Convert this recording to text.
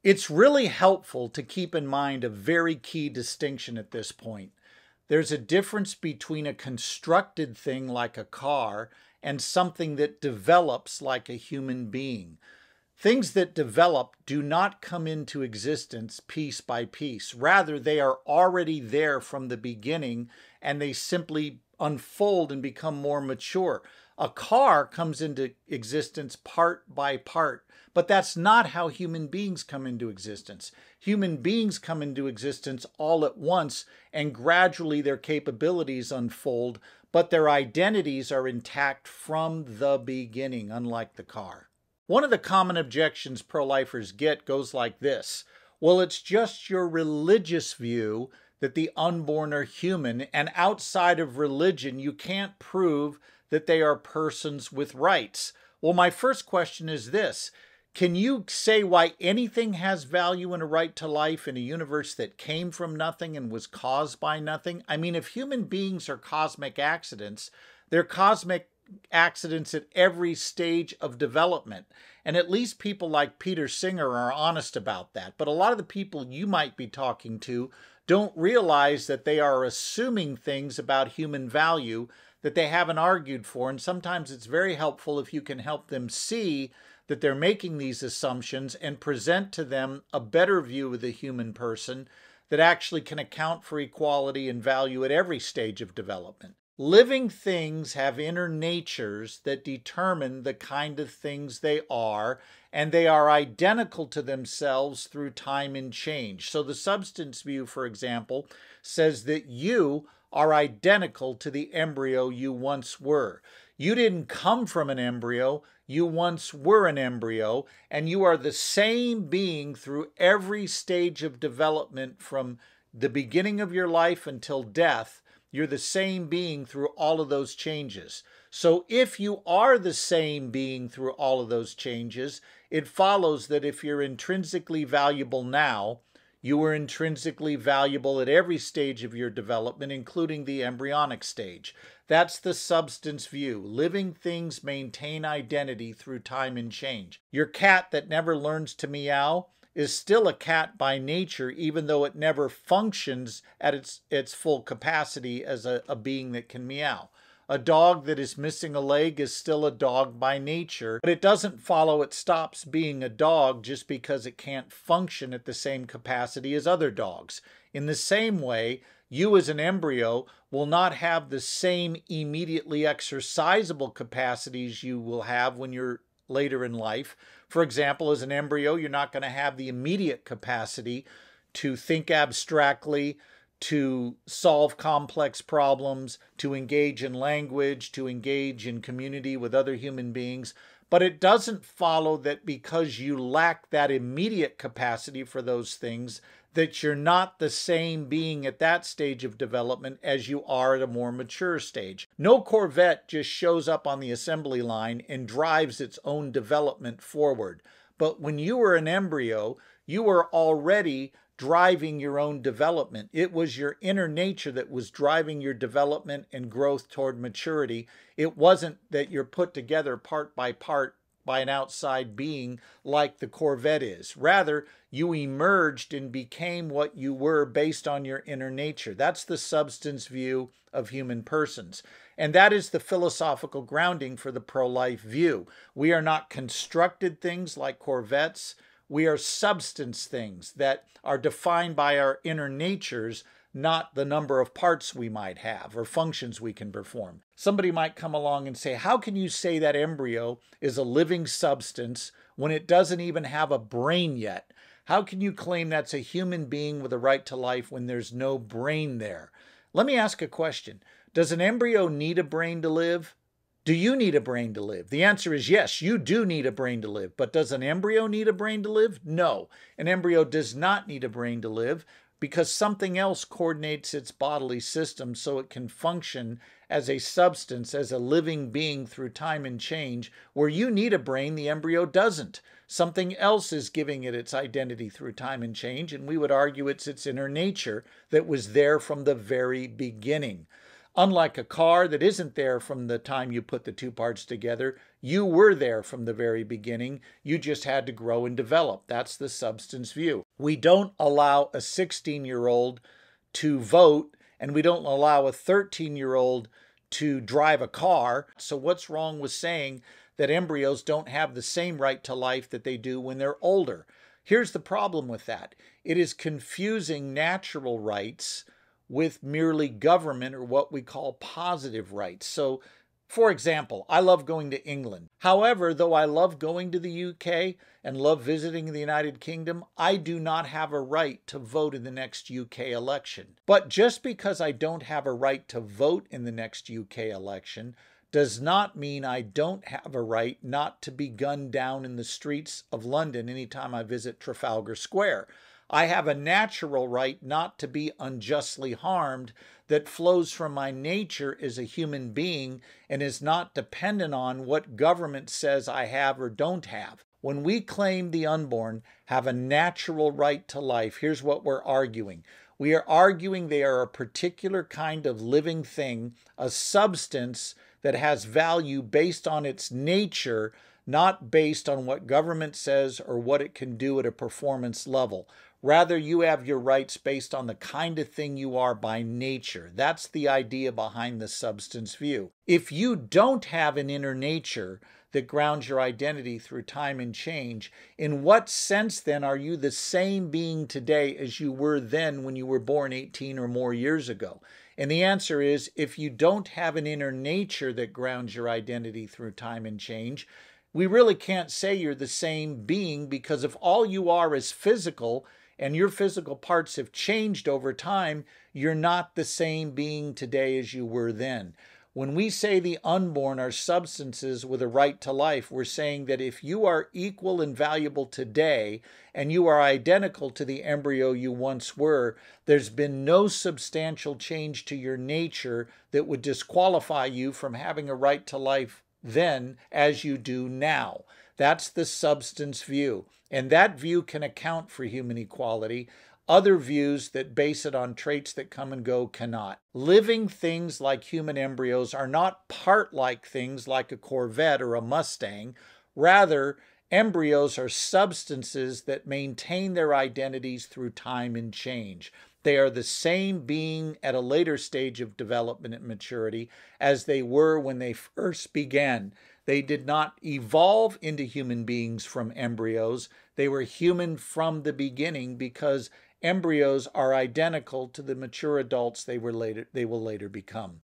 It's really helpful to keep in mind a very key distinction at this point. There's a difference between a constructed thing like a car and something that develops like a human being. Things that develop do not come into existence piece by piece. Rather, they are already there from the beginning and they simply unfold and become more mature. A car comes into existence part by part, but that's not how human beings come into existence. Human beings come into existence all at once and gradually their capabilities unfold, but their identities are intact from the beginning, unlike the car. One of the common objections pro-lifers get goes like this. Well, it's just your religious view that the unborn are human, and outside of religion, you can't prove that they are persons with rights. Well, my first question is this. Can you say why anything has value and a right to life in a universe that came from nothing and was caused by nothing? I mean, if human beings are cosmic accidents, they're cosmic accidents at every stage of development. And at least people like Peter Singer are honest about that. But a lot of the people you might be talking to don't realize that they are assuming things about human value that they haven't argued for. And sometimes it's very helpful if you can help them see that they're making these assumptions and present to them a better view of the human person that actually can account for equality and value at every stage of development. Living things have inner natures that determine the kind of things they are, and they are identical to themselves through time and change. So the substance view, for example, says that you are identical to the embryo you once were. You didn't come from an embryo, you once were an embryo, and you are the same being through every stage of development from the beginning of your life until death. You're the same being through all of those changes. So if you are the same being through all of those changes, it follows that if you're intrinsically valuable now, you were intrinsically valuable at every stage of your development, including the embryonic stage. That's the substance view. Living things maintain identity through time and change. Your cat that never learns to meow is still a cat by nature, even though it never functions at its full capacity as a being that can meow. A dog that is missing a leg is still a dog by nature, but it doesn't follow it stops being a dog just because it can't function at the same capacity as other dogs. In the same way, you as an embryo will not have the same immediately exercisable capacities you will have when you're later in life. For example, as an embryo, you're not going to have the immediate capacity to think abstractly, to solve complex problems, to engage in language, to engage in community with other human beings. But it doesn't follow that because you lack that immediate capacity for those things, that you're not the same being at that stage of development as you are at a more mature stage. No Corvette just shows up on the assembly line and drives its own development forward. But when you were an embryo, you were already driving your own development. It was your inner nature that was driving your development and growth toward maturity. It wasn't that you're put together part by an outside being like the Corvette is. Rather, you emerged and became what you were based on your inner nature. That's the substance view of human persons. And that is the philosophical grounding for the pro-life view. We are not constructed things like Corvettes. We are substance things that are defined by our inner natures, not the number of parts we might have or functions we can perform. Somebody might come along and say, how can you say that embryo is a living substance when it doesn't even have a brain yet? How can you claim that's a human being with a right to life when there's no brain there? Let me ask a question. Does an embryo need a brain to live? Do you need a brain to live? The answer is yes, you do need a brain to live. But does an embryo need a brain to live? No. An embryo does not need a brain to live because something else coordinates its bodily system so it can function as a substance, as a living being through time and change. Where you need a brain, the embryo doesn't. Something else is giving it its identity through time and change, and we would argue it's its inner nature that was there from the very beginning. Unlike a car that isn't there from the time you put the two parts together, you were there from the very beginning. You just had to grow and develop. That's the substance view. We don't allow a 16-year-old to vote, and we don't allow a 13-year-old to drive a car. So what's wrong with saying that embryos don't have the same right to life that they do when they're older? Here's the problem with that. It is confusing natural rights with merely government, or what we call positive rights. So, for example, I love going to England. However, though I love going to the UK and love visiting the United Kingdom, I do not have a right to vote in the next UK election. But just because I don't have a right to vote in the next UK election does not mean I don't have a right not to be gunned down in the streets of London anytime I visit Trafalgar Square. I have a natural right not to be unjustly harmed that flows from my nature as a human being and is not dependent on what government says I have or don't have. When we claim the unborn have a natural right to life, here's what we're arguing. We are arguing they are a particular kind of living thing, a substance that has value based on its nature, not based on what government says or what it can do at a performance level. Rather, you have your rights based on the kind of thing you are by nature. That's the idea behind the substance view. If you don't have an inner nature that grounds your identity through time and change, in what sense then are you the same being today as you were then when you were born 18 or more years ago? And the answer is, if you don't have an inner nature that grounds your identity through time and change, we really can't say you're the same being, because if all you are is physical and your physical parts have changed over time, you're not the same being today as you were then. When we say the unborn are substances with a right to life, we're saying that if you are equal and valuable today and you are identical to the embryo you once were, there's been no substantial change to your nature that would disqualify you from having a right to life then as you do now. That's the substance view. And that view can account for human equality. Other views that base it on traits that come and go cannot. Living things like human embryos are not part-like things like a Corvette or a Mustang. Rather, embryos are substances that maintain their identities through time and change. They are the same being at a later stage of development and maturity as they were when they first began. They did not evolve into human beings from embryos. They were human from the beginning because embryos are identical to the mature adults they will later become.